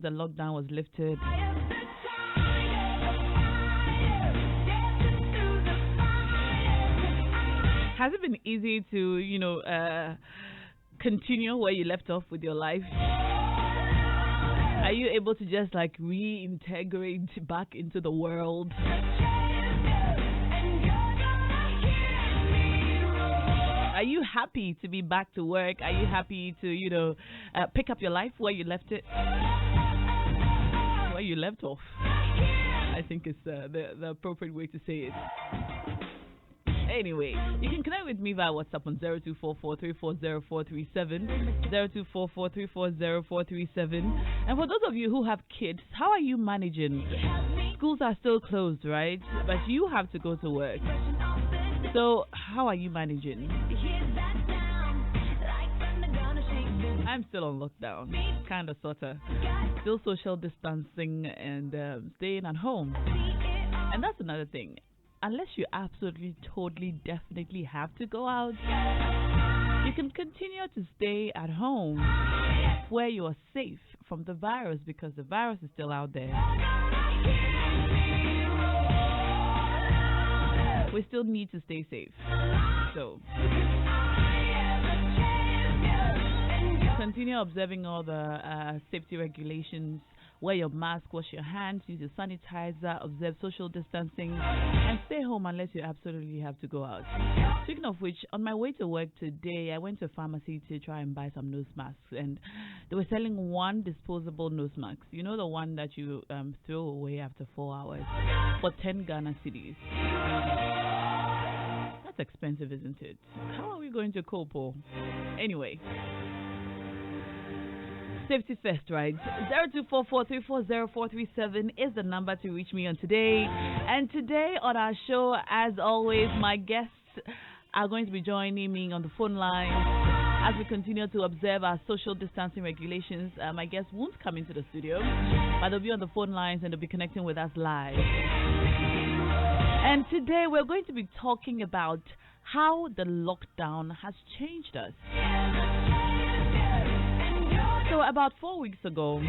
the lockdown was lifted. Has it been easy to, continue where you left off with your life? Are you able to just like reintegrate back into the world? Are you happy to be back to work? Are you happy to, pick up your life where you left it? Where you left off, I think is the appropriate way to say it. Anyway, you can connect with me via WhatsApp on 0244340437, 0244340437. And for those of you who have kids, how are you managing? Schools are still closed, right? But you have to go to work. So, how are you managing? I'm still on lockdown, kind of, sort of. Still social distancing and staying at home. And that's another thing. Unless you absolutely, totally, definitely have to go out, you can continue to stay at home where you are safe from the virus because the virus is still out there. We still need to stay safe. So, continue observing all the safety regulations. Wear your mask, wash your hands, use your sanitizer, observe social distancing, and stay home unless you absolutely have to go out. Speaking of which, on my way to work today, I went to a pharmacy to try and buy some nose masks, and they were selling one disposable nose mask. You know, the one that you throw away after 4 hours for 10 Ghana cedis. That's expensive, isn't it? How are we going to cope? Anyway. Safety first, right? 0244340437 is the number to reach me on today. And today on our show, as always, my guests are going to be joining me on the phone line as we continue to observe our social distancing regulations. My guests won't come into the studio, but they'll be on the phone lines and they'll be connecting with us live. And today we're going to be talking about how the lockdown has changed us. So about 4 weeks ago,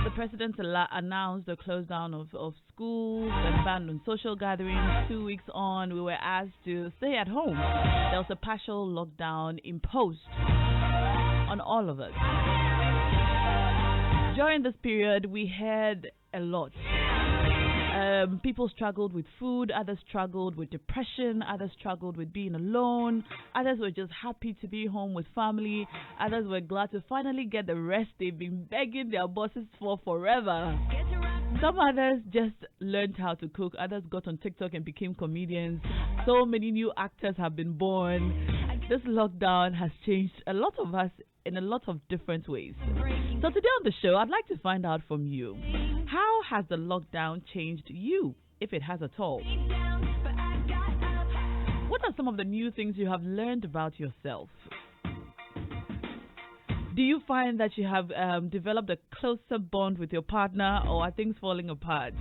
the president announced the close down of schools and ban on social gatherings. 2 weeks on, we were asked to stay at home. There was a partial lockdown imposed on all of us. During this period, we heard a lot. People struggled with food, others struggled with depression, others struggled with being alone, others were just happy to be home with family, others were glad to finally get the rest they've been begging their bosses for forever. Some others just learned how to cook, others got on TikTok and became comedians. So many new actors have been born. This lockdown has changed a lot of us in a lot of different ways. So today on the show, I'd like to find out from you, how has the lockdown changed you, if it has at all? What are some of the new things you have learned about yourself? Do you find that you have developed a closer bond with your partner, or are things falling apart?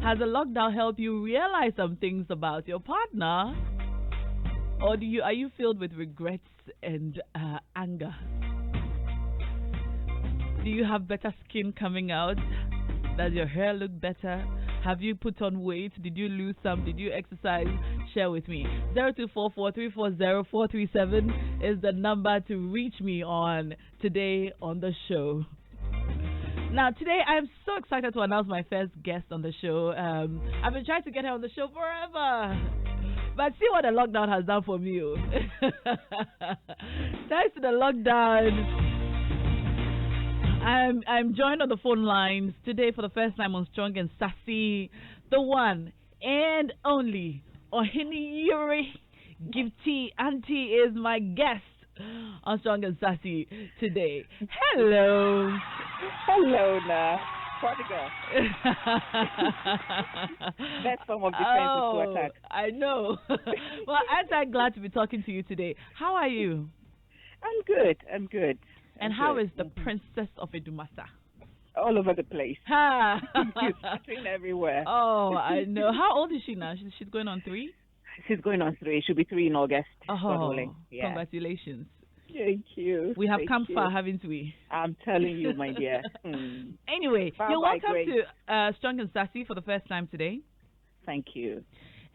Has the lockdown helped you realize some things about your partner? Or are you filled with regrets and anger? Do you have better skin coming out? Does your hair look better? Have you put on weight? Did you lose some? Did you exercise? Share with me. 0244340437 is the number to reach me on today on the show. Now, today I am so excited to announce my first guest on the show. I've been trying to get her on the show forever. But see what the lockdown has done for me. Thanks to the lockdown, I'm joined on the phone lines today for the first time on Strong and Sassy. The one and only Ohini Yuri Gifty Auntie is my guest on Strong and Sassy today. Hello. Hello, Naa. Prodigal. Best form of defense is to attack. I know. Well, I'm glad to be talking to you today. How are you? I'm good. And how is the Princess of Idumasa? All over the place. Ha! She's everywhere. Oh, I know. How old is she now? She's going on 3? She's going on 3. She'll be 3 in August. Oh, yeah. Congratulations. Thank you. We have Thank come you. far, haven't we? I'm telling you, my dear. Anyway, Bye you're bye, welcome Grace. to Strong and Sassy for the first time today. Thank you.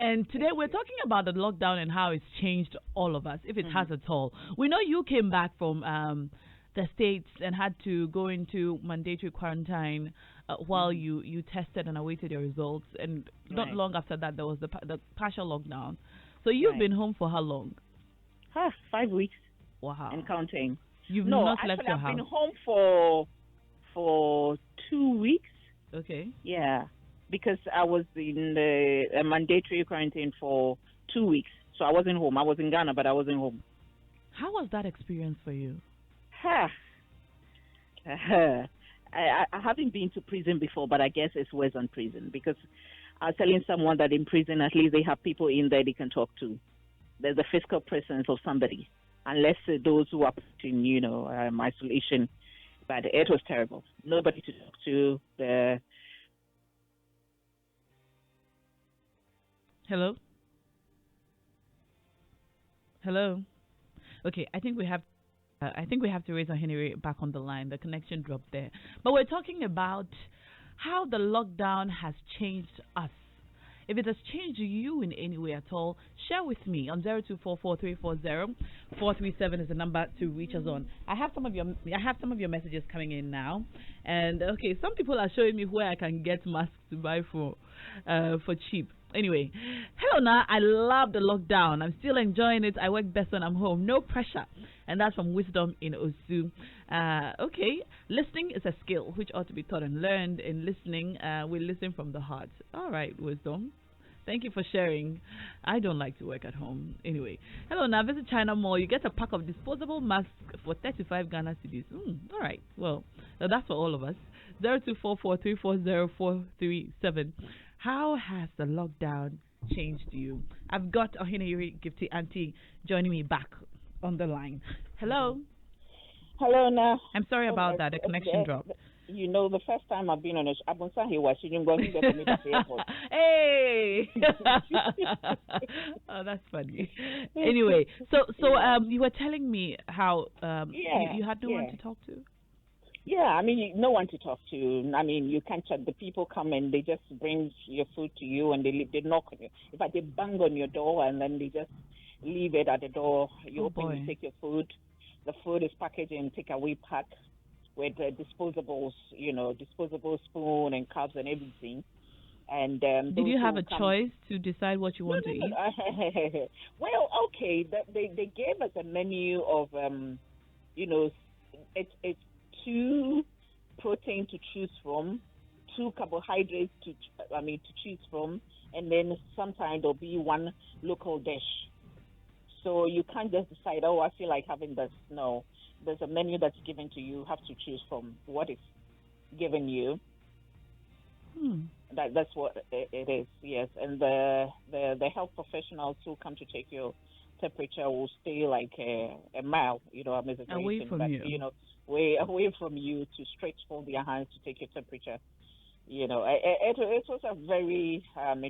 And today we're talking about the lockdown and how it's changed all of us, if it has at all. We know you came back from the States and had to go into mandatory quarantine while you tested and awaited your results. And not long after that, there was the partial lockdown. So you've been home for how long? 5 weeks. Wow. And counting. You've not left your I've house. been home for 2 weeks. Okay. Yeah, because I was in the mandatory quarantine for 2 weeks. So I wasn't home. I was in Ghana, but I wasn't home. How was that experience for you? I haven't been to prison before, but I guess it's worse than prison because I was telling someone that in prison, at least they have people in there they can talk to. There's a physical presence of somebody, unless those who are in, isolation. But it was terrible. Nobody to talk to. Hello? Hello? Okay, I think we have to raise our Henry back on the line. The connection dropped there. But we're talking about how the lockdown has changed us. If it has changed you in any way at all, share with me on 0244340437 is the number to reach us on. I have some of your messages coming in now, and okay, some people are showing me where I can get masks to buy for cheap. Anyway, hello Naa. I love the lockdown. I'm still enjoying it. I work best when I'm home. No pressure. And that's from Wisdom in Osu. Okay, listening is a skill which ought to be taught and learned. In listening, we listen from the heart. All right, Wisdom. Thank you for sharing. I don't like to work at home. Anyway, hello Naa. Visit China Mall. You get a pack of disposable masks for 35 Ghana cedis. All right. Well, that's for all of us. 0244340437. How has the lockdown changed you? I've got Ohinayuri Gifty Auntie joining me back on the line. Hello. Hello, Naa. I'm sorry about that. The connection dropped. You know, the first time I've been on a Abunsa, was going to meet at the airport. Hey. Oh, that's funny. Anyway, so you were telling me how you had no one to talk to. Yeah, I mean, no one to talk to. I mean, you can't chat. The people come and they just bring your food to you and they knock on you. In fact, they bang on your door and then they just leave it at the door. You open, you take your food. The food is packaged in takeaway pack with disposables, disposable spoon and cups and everything. And did you have a choice to decide what you want to eat? Well, okay, they gave us a menu of, it's 2 protein to choose from, 2 carbohydrates to choose from, and then sometimes there'll be 1 local dish. So you can't just decide, oh, I feel like having this. No, there's a menu that's given to you. You have to choose from what is given you. That's what it is, yes. And the health professionals who come to take your temperature will stay like a mile, away from you. Way away from you to stretch forth their hands to take your temperature. It was a very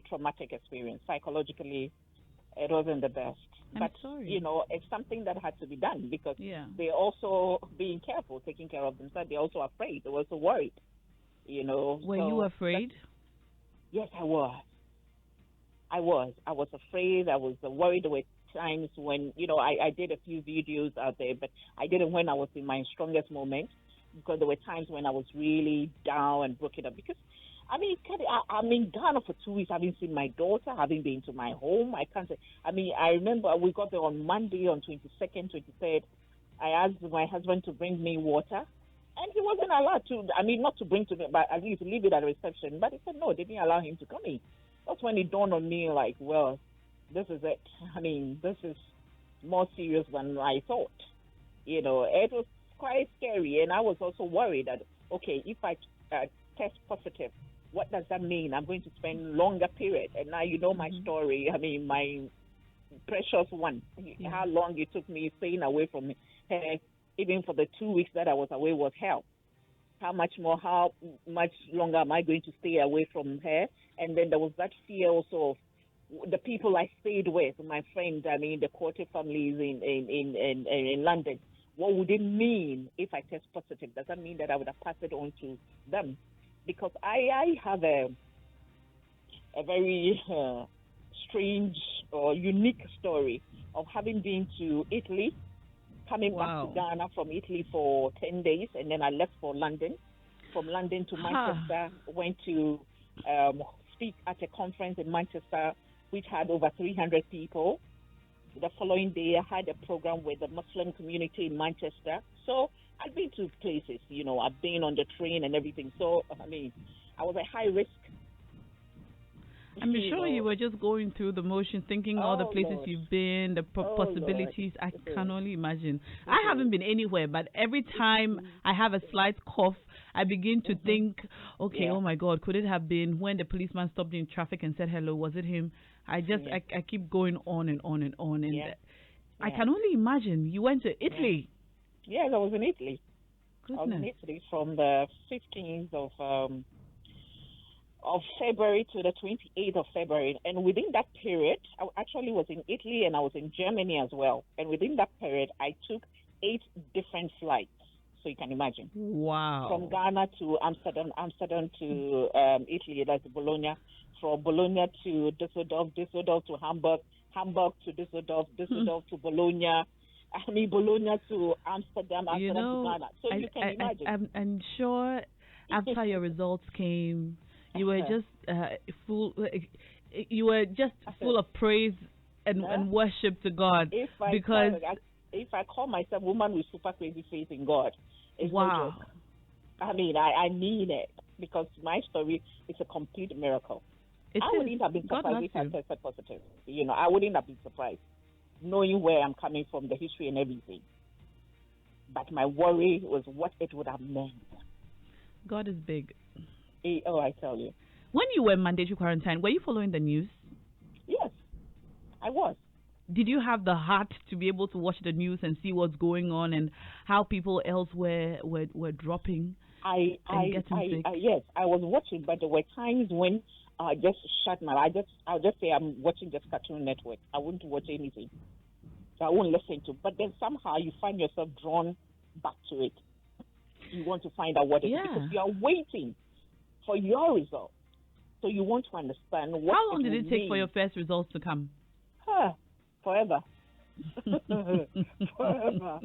traumatic experience. Psychologically, it wasn't the best. I'm sorry. It's something that had to be done because they're also being careful, taking care of themselves. They're also afraid. They were also worried. Were you afraid? Yes, I was. I was afraid. I was worried. There were times when, I did a few videos out there, but I did it when I was in my strongest moment because there were times when I was really down and broken up because, I'm in Ghana for 2 weeks. I haven't seen my daughter. I haven't been to my home. I can't say. I remember we got there on Monday, on 22nd, 23rd. I asked my husband to bring me water, and he wasn't allowed to. Not to bring to me, but at least leave it at the reception. But he said no, they didn't allow him to come in. That's when it dawned on me, like, well, this is it. This is more serious than I thought. It was quite scary, and I was also worried that, okay, if I test positive, what does that mean? I'm going to spend longer period. And now you know my story. My precious one. Yeah. How long it took me staying away from her, even for the 2 weeks that I was away, was hell. How much longer am I going to stay away from her? And then there was that fear also of the people I stayed with, my friends, the Quarter families in London. what would it mean if I test positive? Does that mean that I would have passed it on to them? Because I have a very strange or unique story of having been to Italy, coming back to Ghana from Italy for 10 days, and then I left for London. From London to Manchester, went to speak at a conference in Manchester, which had over 300 people. The following day, I had a program with the Muslim community in Manchester. So I've been to places, I've been on the train and everything. So, I was at high risk. I'm sure you were just going through the motion, thinking all the places you've been, the possibilities. I can only imagine. I haven't been anywhere, but every time I have a slight cough, I begin to think, okay, oh my God, could it have been when the policeman stopped in traffic and said hello? Was it him? I keep going on and on and on. And I can only imagine. You went to Italy. Yes, I was in Italy. Goodness. I was in Italy from the 15th of February to the 28th of February. And within that period, I actually was in Italy and I was in Germany as well. And within that period, I took 8 different flights. So you can imagine. Wow. From Ghana to Amsterdam to Italy, that's Bologna. From Bologna to Düsseldorf to Hamburg to Düsseldorf to Bologna. Bologna to Amsterdam to Ghana. So you can imagine. I'm sure after your results came, you were just full. You were just full of praise and worship to God. If I call myself woman with super crazy faith in God, it's wow. No joke. I mean it, because my story is a complete miracle. I wouldn't have been surprised if I tested positive. I wouldn't have been surprised, knowing where I'm coming from, the history and everything. But my worry was what it would have meant. God is big. I tell you. When you were in mandatory quarantine, were you following the news? Yes, I was. Did you have the heart to be able to watch the news and see what's going on and how people else were dropping and getting sick? Yes, I was watching, but there were times when I just shut my eyes. I'll just say I'm watching just Cartoon Network. I wouldn't watch anything. So I won't listen to. But then somehow you find yourself drawn back to it. You want to find out what it is because you are waiting for your results. So you want to understand what. How long did it take for your first results to come? Forever. Forever.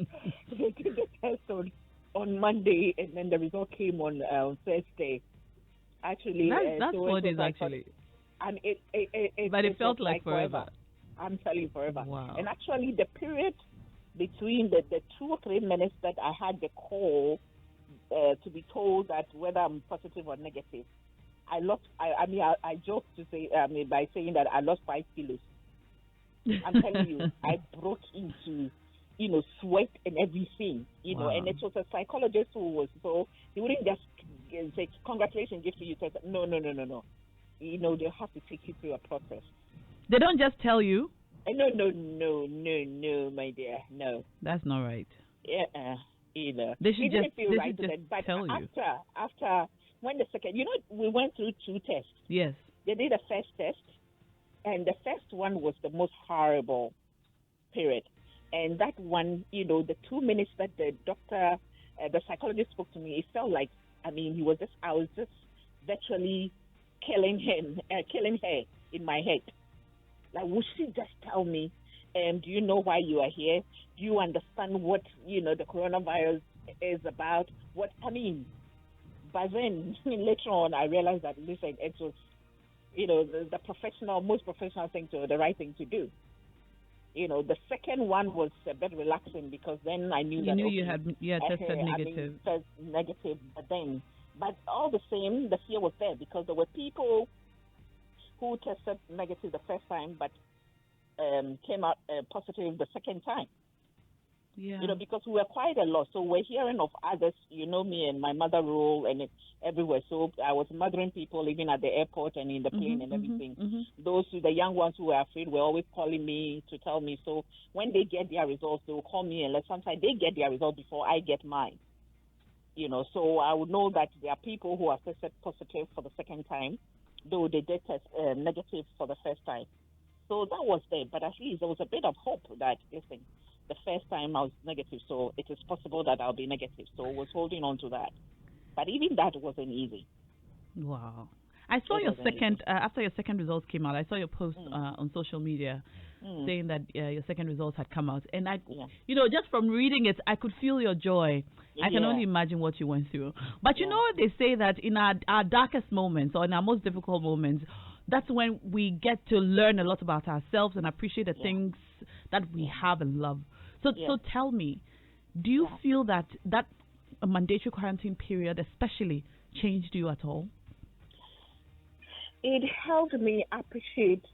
They did the test on Monday, and then the result came on Thursday. Actually, that's 4 days actually. And it felt like forever. I'm telling you, forever. Wow. And actually, the period between the 2 or 3 minutes that I had the call to be told that whether I'm positive or negative, I lost. I joke to say by saying that I lost 5 kilos. I'm telling you, I broke into, sweat and everything, wow. And it was a psychologist who was he wouldn't just say, congratulations, give to you. No. They have to take you through a process. They don't just tell you? No, my dear, no. That's not right. Yeah, either. They should just tell you. After, when the second, we went through 2 tests. Yes. They did a first test. And the first one was the most horrible period. And that one, the 2 minutes that the doctor, the psychologist spoke to me, it felt like, I was just virtually killing her in my head. Like, would she just tell me, do you know why you are here? Do you understand what, the coronavirus is about? But then later on, I realized that, listen, it was, the most professional thing the right thing to do. The second one was a bit relaxing because then I knew you had tested negative. Negative, but all the same, the fear was there because there were people who tested negative the first time but came out positive the second time. Yeah. Because we were quite a lot. So we're hearing of others, me and my mother role and everywhere. So I was mothering people even at the airport and in the plane and everything. Those, the young ones who were afraid were always calling me to tell me. So when they get their results, they will call me and sometimes they get their results before I get mine. So I would know that there are people who are tested positive for the second time, though they did test negative for the first time. So that was there. But at least there was a bit of hope that, listen, the first time I was negative, so it is possible that I'll be negative. So I was holding on to that. But even that wasn't easy. Wow. I saw It your wasn't second, easy. after your second results came out, I saw your post on social media saying that your second results had come out. And Yeah. just from reading it, I could feel your joy. I can Yeah. only imagine what you went through. But Yeah. they say that in our darkest moments or in our most difficult moments, that's when we get to learn a lot about ourselves and appreciate the things that we have and love. So tell me, do you feel that a mandatory quarantine period especially changed you at all? It helped me appreciate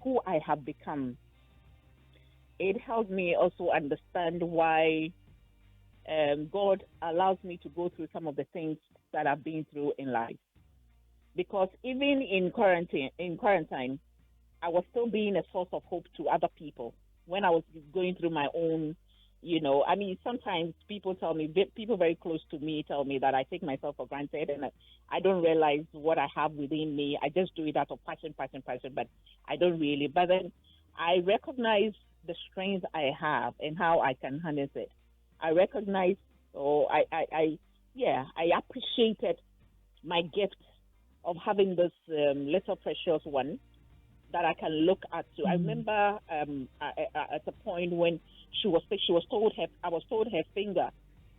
who I have become. It helped me also understand why God allows me to go through some of the things that I've been through in life. Because even in quarantine, I was still being a source of hope to other people. When I was going through my own, sometimes people very close to me tell me that I take myself for granted and I don't realize what I have within me. I just do it out of passion, but I don't really. But then I recognize the strength I have and how I can harness it. I recognize, I appreciated my gift of having this little precious one that I can look at. I remember at a point when I was told her finger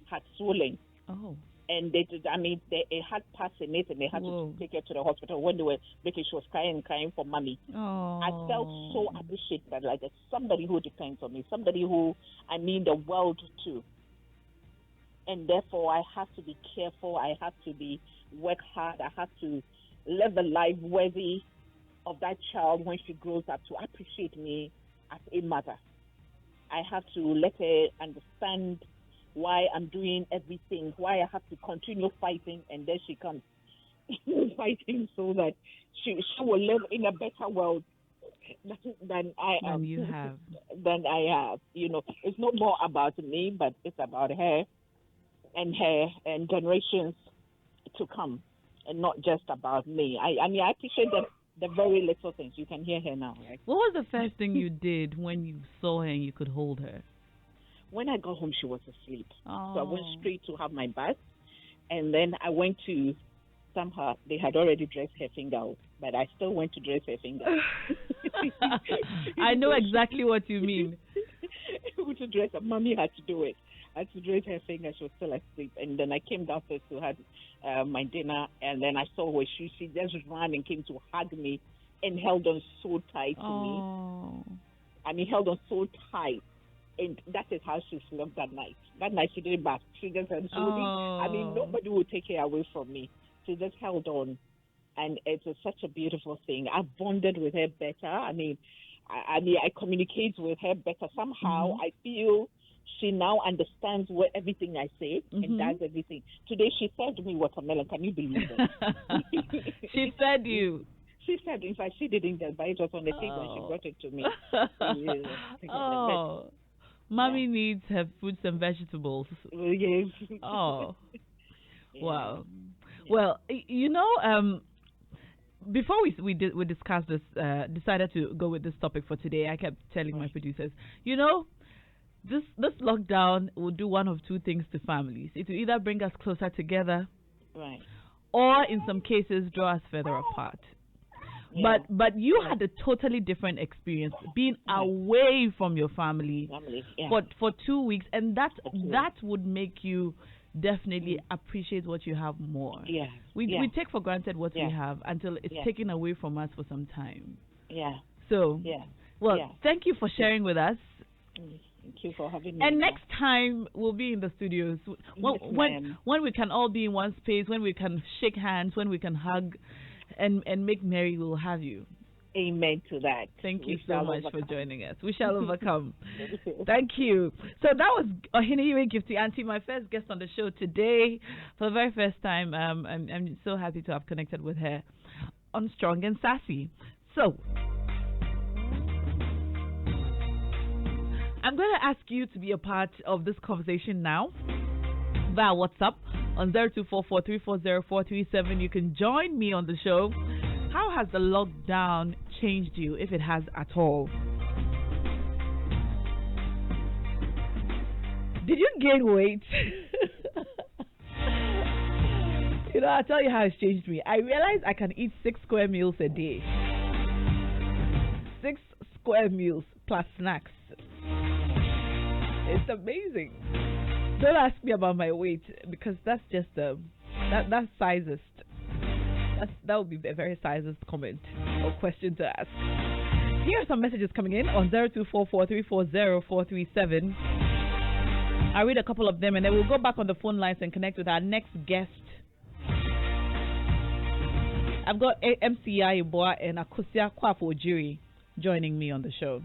had swollen. Oh. And it had pus in it, and they had to take her to the hospital. When they were making, she was crying for mommy. Oh. I felt so appreciated, like there's somebody who depends on me, somebody who I mean the world to. And therefore, I have to be careful. I have to work hard. I have to live a life worthy of that child when she grows up to appreciate me as a mother. I have to let her understand why I'm doing everything, why I have to continue fighting, and then she comes fighting so that she will live in a better world than I am. Than you have. Than I have. It's not more about me, but it's about her and generations to come, and not just about me. I appreciate the very little things. You can hear her now, right? What was the first thing you did when you saw her and you could hold her? When I got home, she was asleep. Oh. So I went straight to have my bath, and then I went to somehow they had already dressed her finger out, but I still went to dress her finger. I know exactly what you mean. To dress her, mommy had to do it. I had to dress her finger. She was still asleep, and then I came downstairs to have my dinner, and then I saw her. She just ran and came to hug me and held on so tight to me. Held on so tight. And that is how she slept that night. That night she didn't bath. She just held on. Nobody would take her away from me. She just held on. And it was such a beautiful thing. I bonded with her better. I communicate with her better. Somehow I feel she now understands everything I say and does everything. Today she served me watermelon. Can you believe it? She fed you. She said, in fact, she didn't, but it was on the table and she brought it to me. Mommy needs her fruits and vegetables. Yes. Oh. Yeah. Wow. Well, before we discussed this, decided to go with this topic for today, I kept telling my producers, this lockdown will do one of two things to families. It will either bring us closer together, right, or in some cases draw us further apart. Yeah. But you had a totally different experience being away from your family for 2 weeks, and that would make you definitely appreciate what you have more. Yeah. We take for granted what we have until it's taken away from us for some time. Yeah. So, thank you for sharing with us. Thank you for having me. And next time we'll be in the studios when we can all be in one space, when we can shake hands, when we can hug and make merry, we'll have you. Amen to that. Thank you so much for joining us. We shall overcome. Thank you. So that was Ohiniwe Gifty Auntie, my first guest on the show today. For the very first time, I'm so happy to have connected with her on Strong and Sassy. So I'm going to ask you to be a part of this conversation now via WhatsApp on 0244340437. You can join me on the show. How has the lockdown changed you, if it has at all? Did you gain weight? I'll tell you how it's changed me. I realized I can eat 6 square meals a day. 6 square meals plus snacks. It's amazing. Don't ask me about my weight because that's just that's sizest. That would be a very sizest comment or question to ask. Here are some messages coming in on 0244340437. I'll read a couple of them and then we'll go back on the phone lines and connect with our next guest. I've got MCI Iboa and Akosia Kwafo Ojiri joining me on the show.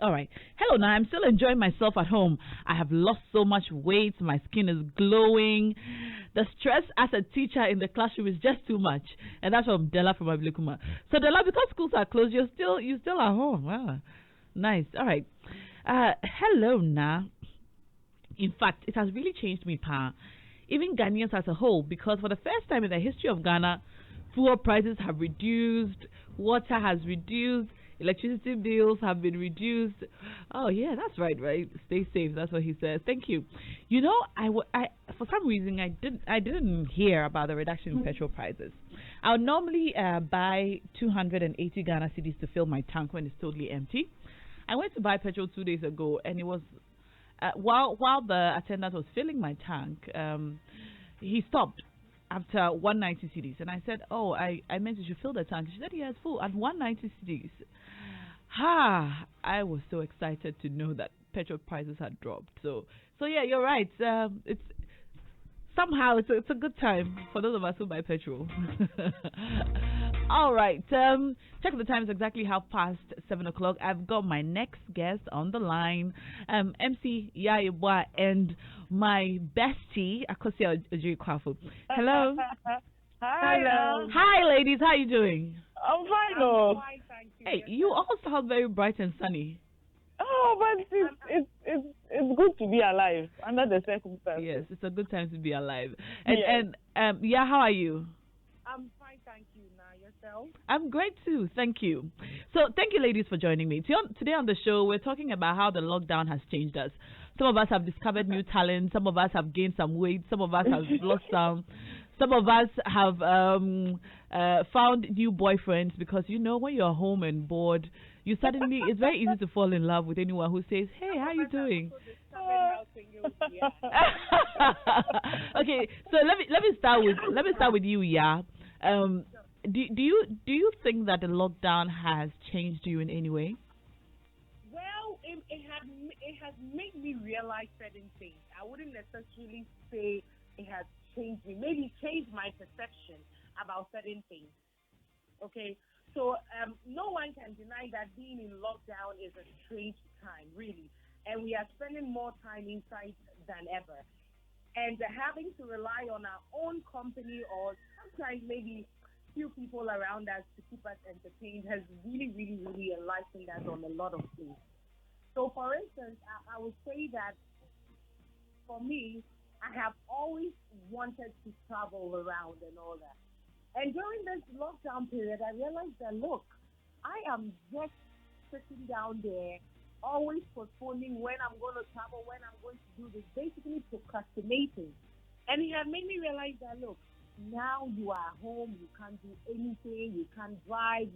All right. Hello, Naa. I'm still enjoying myself at home. I have lost so much weight. My skin is glowing. The stress as a teacher in the classroom is just too much. And that's from Della from Ablekuma. So, Della, because schools are closed, you're still at home. Wow. Nice. All right. Hello, Naa. In fact, it has really changed me, Pa. Even Ghanaians as a whole, because for the first time in the history of Ghana, fuel prices have reduced, water has reduced, electricity bills have been reduced. Oh yeah, that's right. Stay safe. That's what he says. Thank you. I for some reason I didn't hear about the reduction in petrol prices. I would normally buy 280 Ghana cedis to fill my tank when it's totally empty. I went to buy petrol 2 days ago, and it was while the attendant was filling my tank, he stopped after 190 cedis, and I said, "Oh, I meant you should fill the tank." She said, "Yeah, it's full at 190 cedis." I was so excited to know that petrol prices had dropped. So yeah, you're right. It's somehow it's a good time for those of us who buy petrol. All right. Check the time. It's exactly 7:30. I've got my next guest on the line, MC Yaibwa, and my bestie, Akosia Ojiri Kwafu. Hello. Hi. Hello. Hi, ladies. How are you doing? I'm fine. I'm fine, thank you. Hey, you all sound very bright and sunny. Oh, but it's good to be alive under the circumstances. Yes, it's a good time to be alive. And yeah, how are you? I'm fine, thank you. Now yourself? I'm great too, thank you. So thank you, ladies, for joining me. Today on the show, we're talking about how the lockdown has changed us. Some of us have discovered new talent. Some of us have gained some weight. Some of us have lost some. Some of us have found new boyfriends because, when you're home and bored, it's very easy to fall in love with anyone who says, "Hey, how are you doing?" Okay, so let me start with you, yeah. Do you think that the lockdown has changed you in any way? Well, it has made me realize certain things. I wouldn't necessarily say it has changed me. Maybe changed my perception about certain things. Okay, so no one can deny that being in lockdown is a strange time, really, and we are spending more time inside than ever. And having to rely on our own company or sometimes maybe few people around us to keep us entertained has really, really, really enlightened us on a lot of things. So, for instance, I would say that for me, I have always wanted to travel around and all that. And during this lockdown period, I realized that, look, I am just sitting down there, always postponing when I'm going to travel, when I'm going to do this, basically procrastinating. And it had made me realize that, look, now you are home, you can't do anything, you can't drive,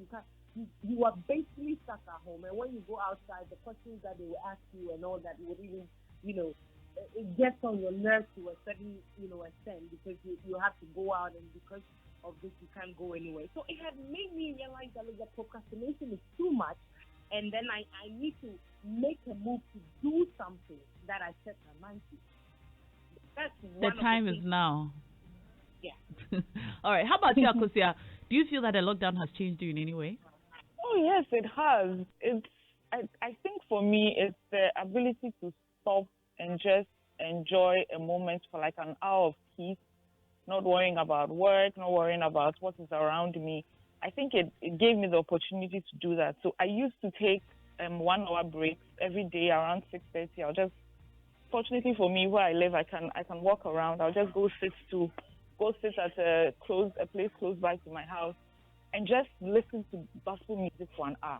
you are basically stuck at home. And when you go outside, the questions that they will ask you and all that would even, it gets on your nerves to a certain, extent because you have to go out, and because of this you can't go anywhere. So it had made me realize that the procrastination is too much, and then I need to make a move to do something that I set my mind to. That's one the time is now. Yeah. All right. How about you, Akosia? Do you feel that the lockdown has changed you in any way? Oh yes, it has. I think for me, it's the ability to stop and just enjoy a moment for like an hour of peace, not worrying about work, not worrying about what is around me. I think it gave me the opportunity to do that. So I used to take 1 hour breaks every day around 6:30. Fortunately for me, where I live, I can walk around. I'll just go sit at a place close by to my house and just listen to gospel music for an hour.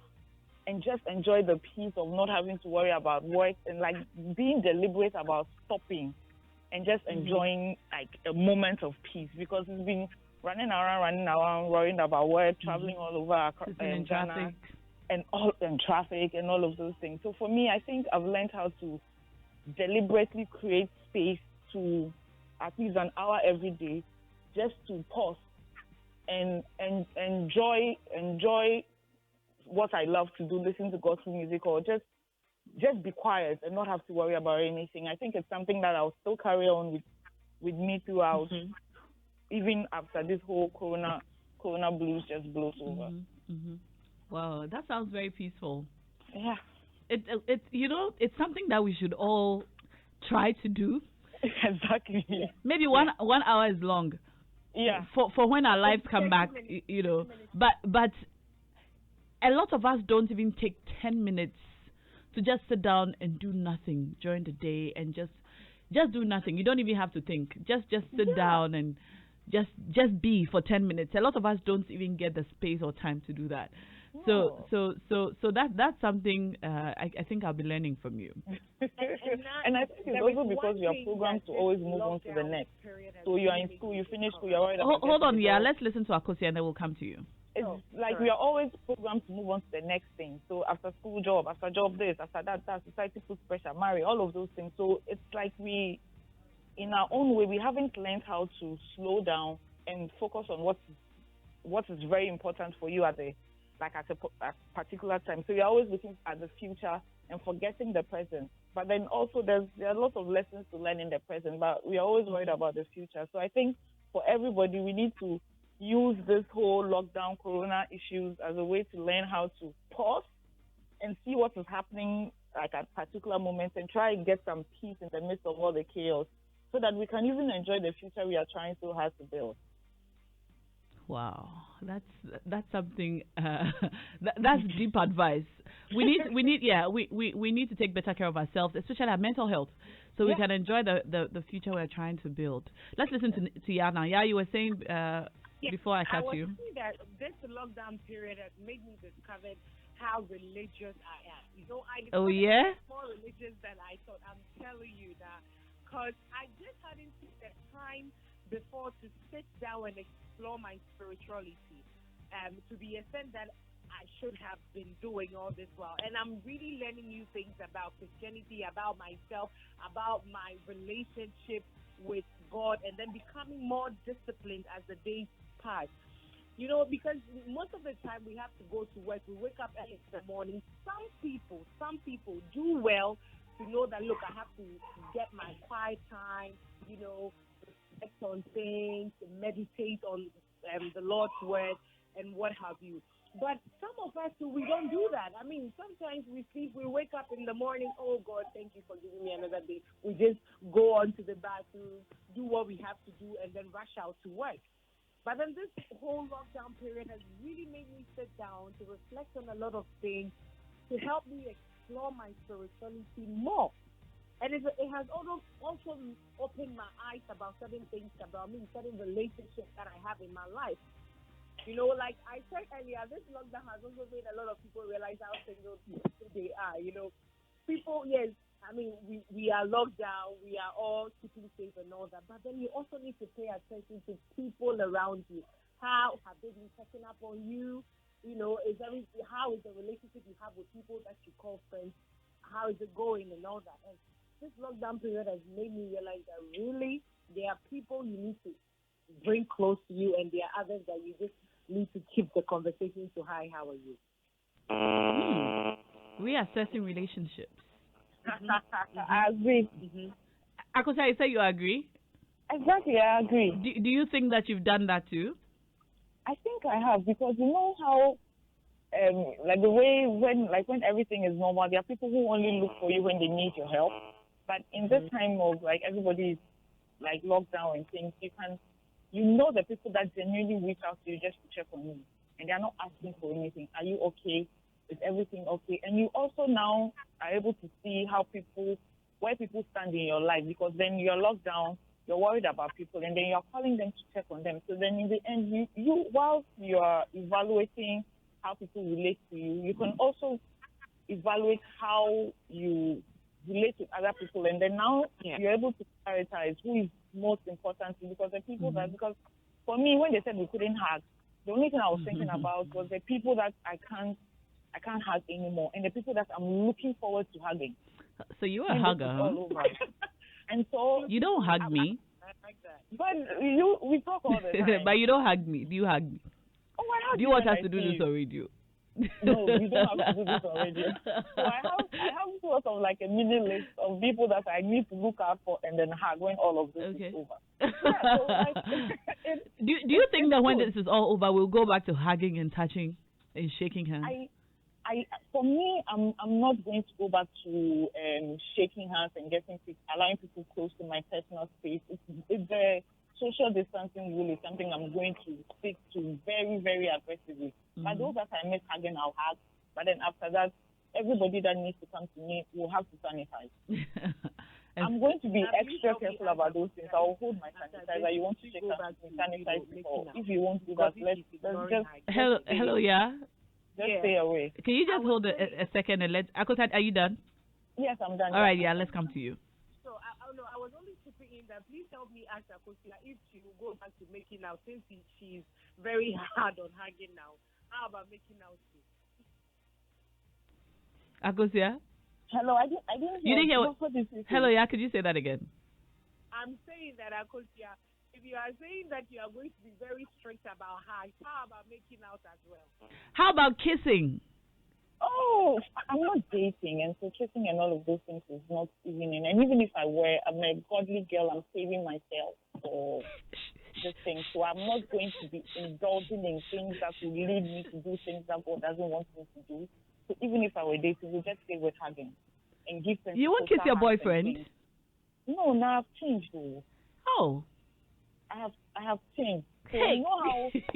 and just enjoy the peace of not having to worry about work and like being deliberate about stopping and just enjoying like a moment of peace, because it's been running around, worrying about work, traveling all over in Ghana, traffic. and traffic and all of those things. So for me, I think I've learned how to deliberately create space to at least an hour every day, just to pause and enjoy what I love to do, listen to gospel music, or just be quiet and not have to worry about anything. I think it's something that I'll still carry on with me throughout, even after this whole corona blues just blows over. Wow, that sounds very peaceful. Yeah. It it's something that we should all try to do. Exactly. Maybe one hour is long. Yeah. For when our lives come back, But a lot of us don't even take 10 minutes to just sit down and do nothing during the day and just do nothing. You don't even have to think. Just sit down and just be for 10 minutes. A lot of us don't even get the space or time to do that. No. So that's something I think I'll be learning from you. And I think it's also because you are programmed to always move on to the next. So you are in school, you finish school, you're worried about Hold on, let's listen to Akosia and then we'll come to you. It's like we are always programmed to move on to the next thing. So after school job, after job this, after that, society puts pressure, marry, all of those things. So it's like we, in our own way, we haven't learned how to slow down and focus on what is very important for you at a particular time. So you're always looking at the future and forgetting the present. But then also there are lots of lessons to learn in the present, but we are always worried about the future. So I think for everybody, we need to use this whole lockdown, corona issues as a way to learn how to pause and see what is happening like at particular moments and try and get some peace in the midst of all the chaos so that we can even enjoy the future we are trying so hard to build. Wow, that's something. That's deep advice. We need to take better care of ourselves, especially our mental health, so we can enjoy the future we're trying to build. Let's listen to Yana. Yeah, you were saying before I cut you. I was saying that this lockdown period has made me discover how religious I am. I discovered more religious than I thought. I'm telling you that, because I just hadn't seen the time before to sit down and explore my spirituality to the extent that I should have been doing all this while. And I'm really learning new things about Christianity, about myself, about my relationship with God, and then becoming more disciplined as the days pass. Because most of the time we have to go to work. We wake up early in the morning. Some people do well to know that, look, I have to get my quiet time, reflect on things, meditate on the Lord's word and what have you. But some of us, we don't do that. I mean, sometimes we wake up in the morning, oh God, thank you for giving me another day. We just go on to the bathroom, do what we have to do, and then rush out to work. But then this whole lockdown period has really made me sit down to reflect on a lot of things to help me explore my spirituality more. And it has also opened my eyes about certain things about me, certain relationships that I have in my life. Like I said earlier, this lockdown has also made a lot of people realize how single they are. People, yes, I mean, we are locked down, we are all keeping safe and all that, but then you also need to pay attention to people around you. How have they been checking up on you? How is the relationship you have with people that you call friends? How is it going and all that? And this lockdown period has made me realize that really there are people you need to bring close to you, and there are others that you just need to keep the conversation to hi, how are you? Reassessing relationships. I agree. Akosia, you say you agree? Exactly, I agree. Do you think that you've done that too? I think I have, because you know how, like the way when everything is normal, there are people who only look for you when they need your help. But in this time of like everybody is like locked down and things, you know the people that genuinely reach out to you just to check on you, and they are not asking for anything. Are you okay? Is everything okay? And you also now are able to see where people stand in your life, because then you're locked down, you're worried about people, and then you're calling them to check on them. So then in the end, you while you're evaluating how people relate to you, you can also evaluate how you relate with other people, and then now you're able to prioritize who is most important to you, because the people that, because for me, when they said we couldn't hug, the only thing I was thinking about was the people that I can't hug anymore, and the people that I'm looking forward to hugging. So you're a hugger, huh? And so you don't hug me. I like that. But we talk all the time. But you don't hug me. Do you hug me? Oh, I hug do you want us to do this on radio? No, you don't have to do this already. So I have sort of like a mini list of people that I need to look out for and then hug when all of this is over. Yeah, so like, do you think that when this is all over, we'll go back to hugging and touching and shaking hands? For me, I'm not going to go back to shaking hands and allowing people close to my personal space. It's the social distancing rule is something I'm going to stick to very, very aggressively. But those that I miss hugging, I'll hug. But then after that, everybody that needs to come to me will have to sanitize. I'm going to be extra careful about those things. I'll hold my sanitizer. You want to shake hands, sanitize before. If you won't do that, let's just... Hello, yeah? Just stay away. Can you just hold a second and Akosat, are you done? Yes, I'm done. All right, yeah, let's come to you. So, I was only chipping in that. Please help me ask Akosia if she will go back to making out, since she's very hard on hugging now. How about making out too? Akosia? Hello, I didn't hear. You didn't hear what did you say? Hello, yeah, could you say that again? I'm saying that, Akosia, if you are saying that you are going to be very strict about hugs, how about making out as well? How about kissing? Oh, I'm not dating, and so kissing and all of those things is not even in. And even if I were, I'm a godly girl. I'm saving myself for this thing. So I'm not going to be indulging in things that will lead me to do things that God doesn't want me to do. So even if I were dating, we'll just stay with hugging and give them. You won't kiss your boyfriend? No, now I've changed though. Oh. I have changed. So hey.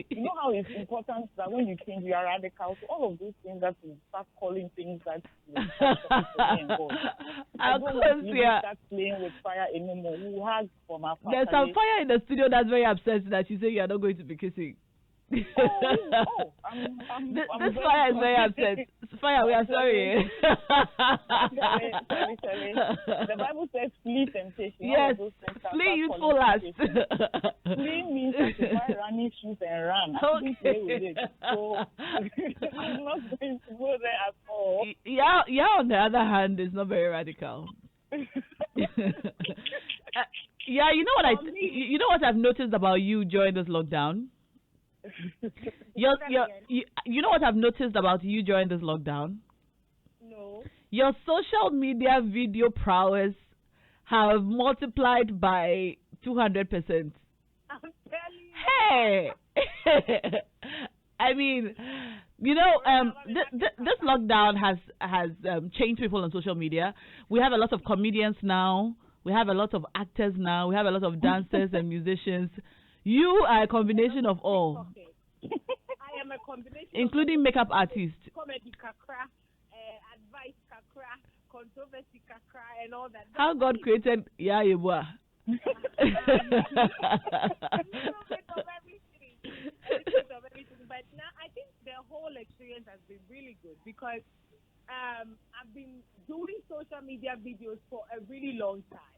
you know how it's important that when you change, you are radical. So all of those things that you start calling things that you start I don't want you to start playing with fire anymore. We hug from our family. There's some fire in the studio that's very upset that you say you are not going to be kissing. This fire is very upset. Fire, we are sorry. Sorry. The Bible says flee temptation. Yes, flee youthful lust. Flee means to buy running shoes and run. Okay. Play with it. So I'm not going to go there at all. Yeah. On the other hand, is not very radical. Yeah, you know what I've noticed about you during this lockdown? You know what I've noticed about you during this lockdown? No. Your social media video prowess have multiplied by 200%. I'm telling you. Hey! I mean, this lockdown has changed people on social media. We have a lot of comedians now. We have a lot of actors now. We have a lot of dancers and musicians. You are a combination of all. I am a combination, including makeup artists. Comedy kakra, advice kakra, controversy kakra, and all that. How God created Yahweh. Everything. But now I think the whole experience has been really good because I've been doing social media videos for a really long time,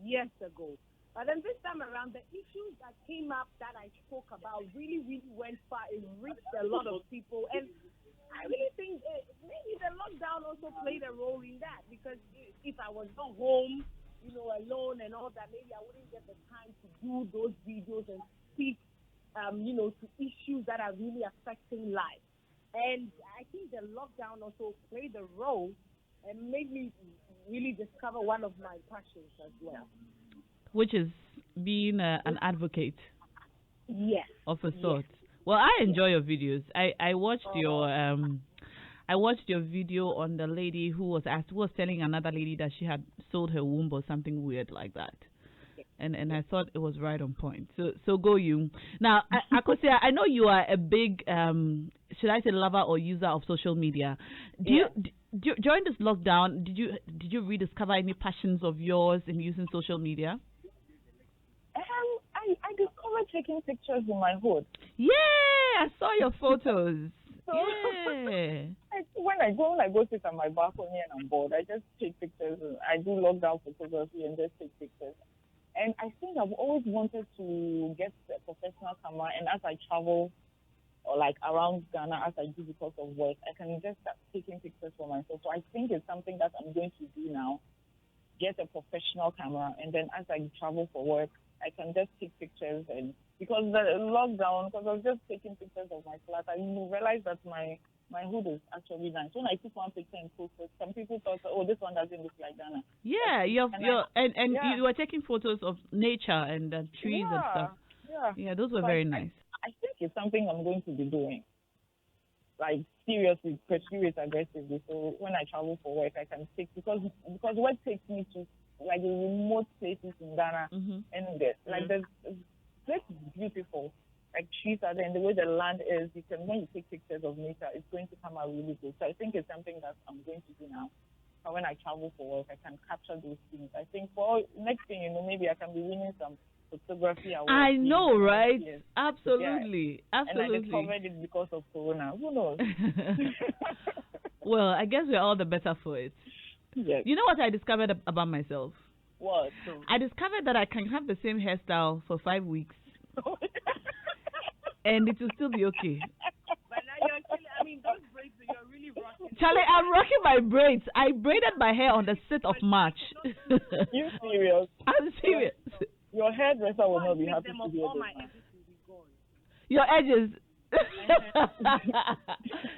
years ago. But then this time around, the issues that came up that I spoke about really, really went far. It reached a lot of people. And I really think maybe the lockdown also played a role in that. Because if I was not home, alone and all that, maybe I wouldn't get the time to do those videos and speak, to issues that are really affecting life. And I think the lockdown also played a role and made me really discover one of my passions as well. Which is being an advocate. Yes. Of a sort. Yes. Well, I enjoy your videos. I watched your video on the lady who was telling another lady that she had sold her womb or something weird like that. And I thought it was right on point. So go you. Now, Akosia, I know you are a big should I say lover or user of social media. During this lockdown, did you rediscover any passions of yours in using social media? I discovered taking pictures in my hood. Yeah, I saw your photos. So Yeah. when I go sit on my balcony and I'm bored, I just take pictures. I do lockdown photography and just take pictures. And I think I've always wanted to get a professional camera. And as I travel or like around Ghana, as I do because of work, I can just start taking pictures for myself. So I think it's something that I'm going to do now. Get a professional camera, and then as I travel for work, I can just take pictures. And because the lockdown, because I was just taking pictures of my flat, I realized that my hood is actually nice. When I took one picture and posted, some people thought, oh, this one doesn't look like Ghana. Yeah, you were taking photos of nature and trees and stuff. Yeah, those were very nice. I think it's something I'm going to be doing. Like seriously, pursue it aggressively. So when I travel for work, I can take because work takes me to like the remote places in Ghana, and it's beautiful. Like trees are there, and the way the land is, when you take pictures of nature, it's going to come out really good. So I think it's something that I'm going to do now. So when I travel for work, I can capture those things. I think for next thing, maybe I can be winning some photography awards. I know, right? Yes. Absolutely. Yeah. And I discovered it because of Corona. Who knows? Well, I guess we're all the better for it. Yes. You know what I discovered about myself? What? I discovered that I can have the same hairstyle for 5 weeks. And it will still be okay. But now you're actually, those braids, you're really rocking. Charlie, I'm rocking my braids. I braided my hair on the 6th of March. You serious? I'm serious. Your hairdresser will not be happy to hear this. Your edges.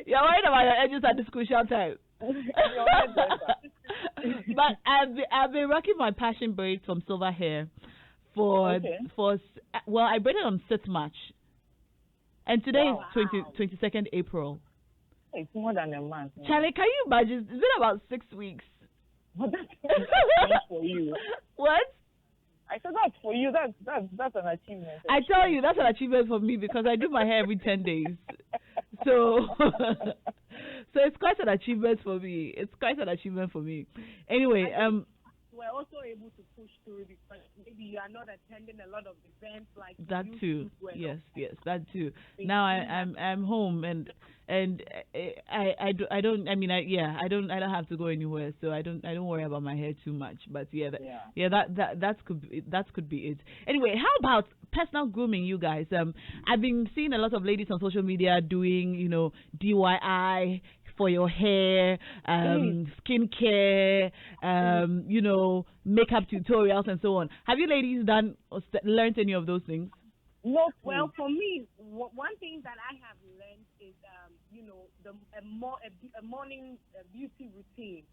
You're worried about your edges at this crucial time. But I've been rocking my passion braids from Silver Hair I braided on 6th March. And today is 22nd April. It's more than a month. Man. Charlie, can you imagine? It's been about 6 weeks. Well, that's for you. What? I said that's for you. That's an achievement. I tell you, that's an achievement for me because I do my hair every 10 days. So, so it's quite an achievement for me. Anyway, we're also able to push through because maybe you are not attending a lot of events like that too. Yes, that too. Now I'm home and I don't have to go anywhere, so I don't worry about my hair too much. But that could be it. Anyway, how about personal grooming, you guys? I've been seeing a lot of ladies on social media doing DIY for your hair, skincare, makeup tutorials and so on. Have you ladies done or learned any of those things? No. Well, for me, one thing that I have learned is, a morning beauty routine.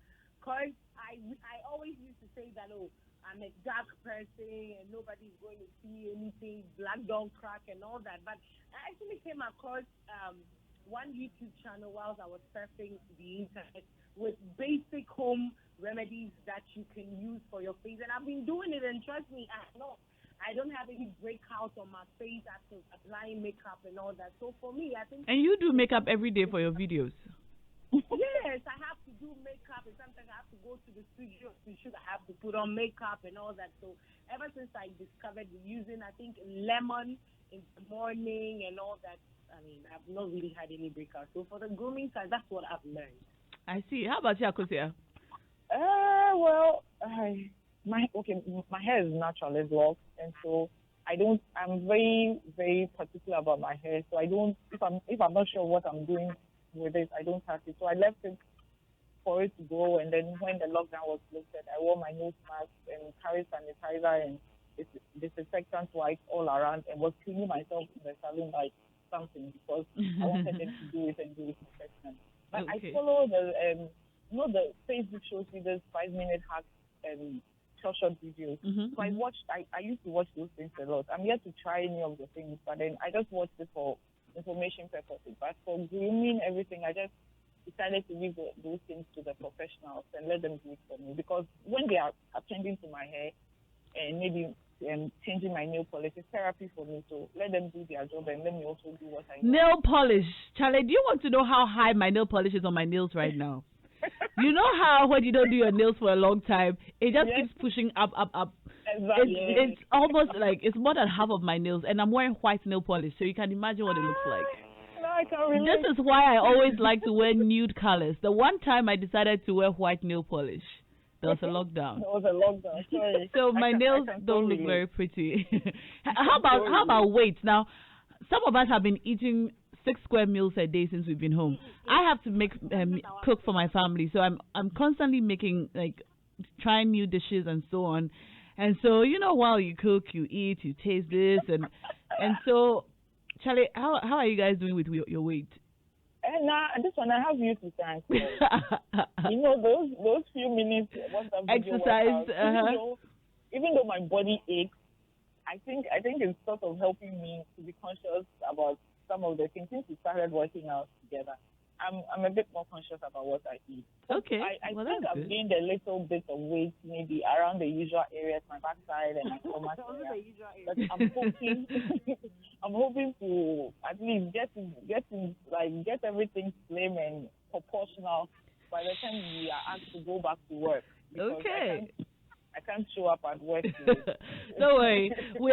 Cause I always used to say that, I'm a dark person and nobody's going to see anything, black don't crack and all that. But I actually came across one YouTube channel whilst I was surfing the internet with basic home remedies that you can use for your face. And I've been doing it, and trust me, I don't have any breakouts on my face after applying makeup and all that. So for me, I think... And you do makeup every day for your videos? Yes, I have to do makeup, and sometimes I have to go to the studio to shoot. I have to put on makeup and all that. So ever since I discovered using, I think, lemon in the morning and all that, I've not really had any breakouts. So for the grooming side, that's what I've learned. I see. How about you, Akosia? My hair is natural as well, and so I'm very, very particular about my hair. So if I'm not sure what I'm doing with it, I don't touch it. So I left it for it to grow, and then when the lockdown was lifted, I wore my nose mask and carried sanitizer and disinfectant wipes all around, and was cleaning myself in the salon like something because I wanted them to do it and do disinfectant. But I follow the Facebook shows you those 5-minute hacks and short videos. So I used to watch those things a lot. I'm yet to try any of the things, but then I just watched it for information purposes. But for grooming everything, I just decided to leave those things to the professionals and let them do it for me, because when they are attending to my hair and maybe changing my nail polish, it's therapy for me. So let them do their job and let me also do what I know. Nail polish. Charlie, do you want to know how high my nail polish is on my nails right now? You know how when you don't do your nails for a long time, it just keeps pushing up. Exactly. It's almost like it's more than half of my nails, and I'm wearing white nail polish, so you can imagine what it looks like. No, I can relate. This is why I always like to wear nude colors. The one time I decided to wear white nail polish, there was a lockdown. There was a lockdown. Sorry. So my nails don't look very pretty. How about weight? Now, some of us have been eating 6 square meals a day since we've been home. I have to make cook for my family, so I'm constantly making, like, trying new dishes and so on. And so, you know, while you cook, you eat, you taste this, and so, Charlie, how are you guys doing with your weight? Nah, this one I have you to thank. You know, those few minutes once I'm exercise. Even though my body aches, I think it's sort of helping me to be conscious about some of the things since we started working out together. I'm a bit more conscious about what I eat. Okay. I think I've gained a little bit of weight, maybe around the usual areas, my backside and my stomach area. But I'm hoping to at least get everything slim and proportional by the time we are asked to go back to work. Okay. I can't show up at work. Don't worry, we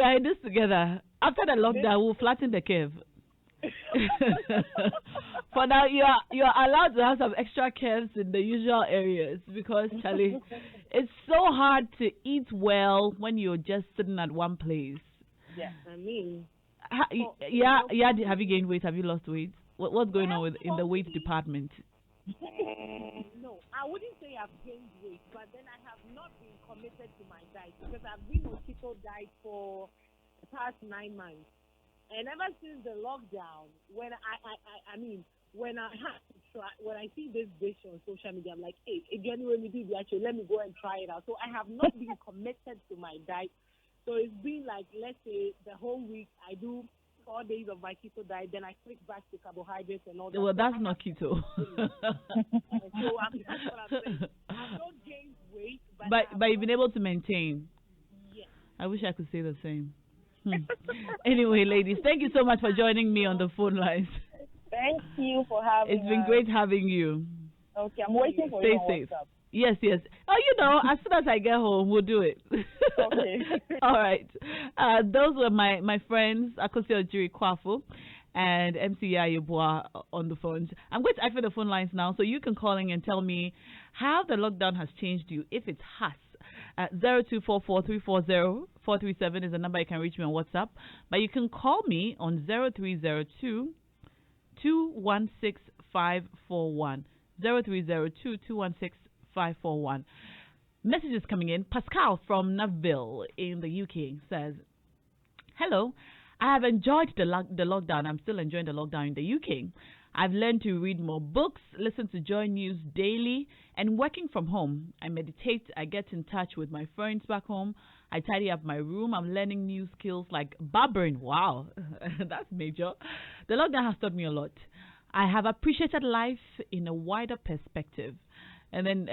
are in this together. After the lockdown, we'll flatten the curve. For now, you're allowed to have some extra curves in the usual areas because, Charlie, it's so hard to eat well when you're just sitting at one place. Yeah, I mean, Have you gained weight? Have you lost weight? What's going on in the weight department? No, I wouldn't say I've gained weight, but then I have not been committed to my diet because I've been on keto diet for the past 9 months. And ever since the lockdown, when when I see this dish on social media, I'm like, hey, again, when we do the actually, let me go and try it out. So I have not been committed to my diet. So it's been like, let's say, the whole week I do 4 days of my keto diet, then I click back to carbohydrates and all that. Well, that's not keto. So that's what I'm saying. I don't gain weight, but you've been able to maintain. Yes. I wish I could say the same. Anyway, ladies, thank you so much for joining me on the phone lines. Thank you for having It's been great having you. Okay, I'm waiting for you. Stay safe. WhatsApp. Yes. Oh, you know, as soon as I get home, we'll do it. Okay. All right. Those were my friends, Akosi Ojiri Kwafu and MC Yayeboa on the phones. I'm going to open the phone lines now, so you can call in and tell me how the lockdown has changed you, if it has. 0244-340-437 is the number you can reach me on WhatsApp. But you can call me on 0302-216-541. 0302-216-541. Messages coming in. Pascal from Naville in the UK says, hello, I have enjoyed the lockdown. I'm still enjoying the lockdown in the UK. I've learned to read more books, listen to Joy News daily, and working from home. I meditate, I get in touch with my friends back home, I tidy up my room, I'm learning new skills like barbering. Wow, that's major. The lockdown has taught me a lot. I have appreciated life in a wider perspective. And then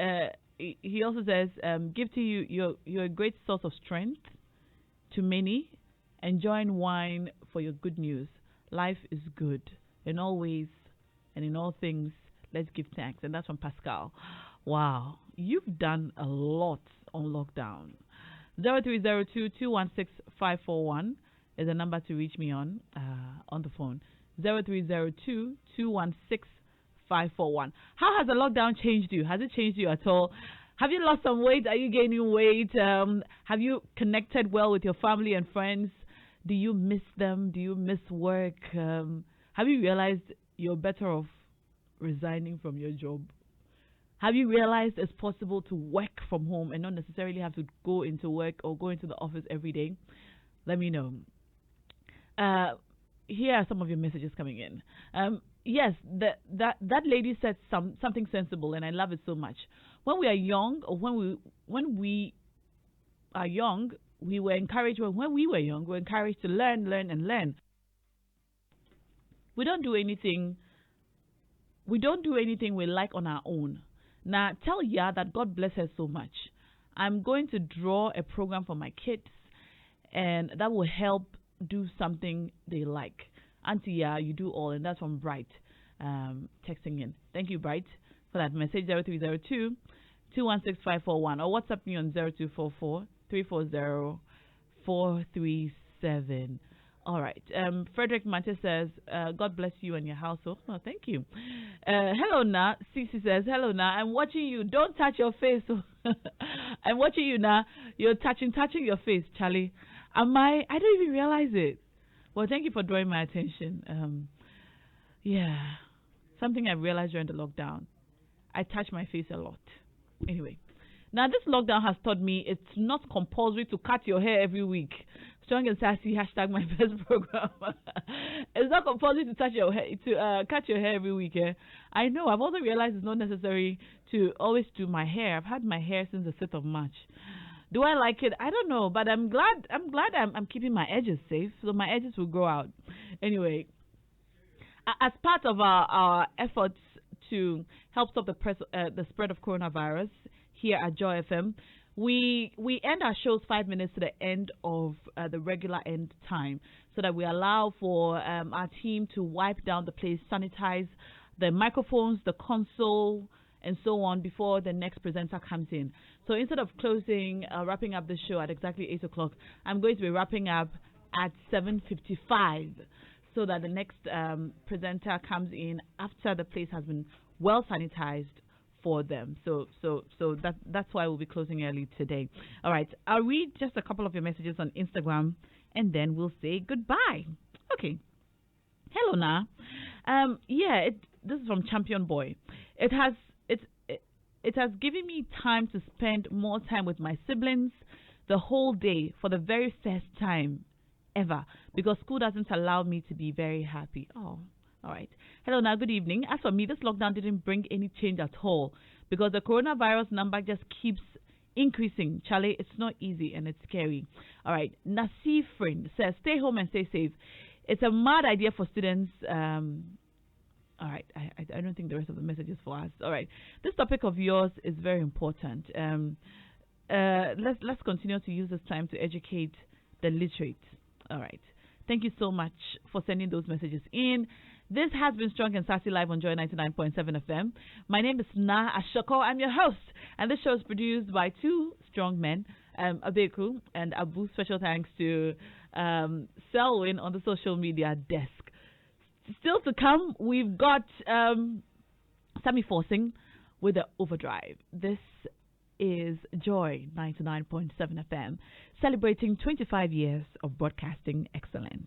he also says, give to you, you're a great source of strength to many, enjoying wine for your good news. Life is good in all ways. And in all things, let's give thanks. And that's from Pascal. Wow. You've done a lot on lockdown. 0302-216-541 is the number to reach me on the phone. 0302-216-541. How has the lockdown changed you? Has it changed you at all? Have you lost some weight? Are you gaining weight? Have you connected well with your family and friends? Do you miss them? Do you miss work? Have you realized you're better off resigning from your job? Have you realized it's possible to work from home and not necessarily have to go into work or go into the office every day? Let me know. Here are some of your messages coming in. Yes, that lady said something sensible, and I love it so much. When we are young, or when we are young, we were encouraged. When we were young, we were encouraged to learn. We don't do anything we like on our own. Now, tell Ya that God bless her so much. I'm going to draw a program for my kids, and that will help do something they like. Auntie Ya, you do all, and that's from Bright texting in. Thank you, Bright, for that message. 0302-216-541 or WhatsApp me on 0244-340-437. All right. Frederick Mante says, God bless you and your household. Oh, thank you. Hello, Na. Cece says, hello, Na. I'm watching you. Don't touch your face. I'm watching you, Na. You're touching your face, Charlie. Am I? I don't even realize it. Well, thank you for drawing my attention. Yeah. Something I realized during the lockdown. I touch my face a lot. Anyway. Now, this lockdown has taught me it's not compulsory to cut your hair every week. Strong and sassy, hashtag my best program. It's not compulsory to cut your hair every week. I know. I've also realized it's not necessary to always do my hair. I've had my hair since the 5th of March. Do I like it? I don't know, but I'm glad I'm keeping my edges safe, so my edges will grow out. Anyway, as part of our efforts to help stop the spread of coronavirus here at Joy FM, we end our shows 5 minutes to the end of the regular end time, so that we allow for our team to wipe down the place, sanitize the microphones, the console, and so on before the next presenter comes in. So instead of wrapping up the show at exactly 8 o'clock, I'm going to be wrapping up at 7:55, so that the next presenter comes in after the place has been well sanitized for them. So that's why we'll be closing early today. All right, I'll read just a couple of your messages on Instagram, and then we'll say goodbye. Okay. Hello, Na. This is from Champion Boy. It has given me time to spend more time with my siblings the whole day for the very first time ever, because school doesn't allow me to be very happy. Oh, all right. Hello, now, good evening. As for me, this lockdown didn't bring any change at all, because the coronavirus number just keeps increasing. Charlie, it's not easy and it's scary. All right. Nasif Friend says, stay home and stay safe. It's a mad idea for students. All right. I don't think the rest of the message is for us. All right. This topic of yours is very important. Let's continue to use this time to educate the literate. All right. Thank you so much for sending those messages in. This has been Strong and Sassy live on Joy 99.7 FM. My name is Naa Ashorkor. I'm your host, and this show is produced by two strong men, Abeku and Abu. Special thanks to Selwyn on the social media desk. Still to come, we've got Sammy Forcing with the Overdrive. This is Joy 99.7 FM, celebrating 25 years of broadcasting excellence.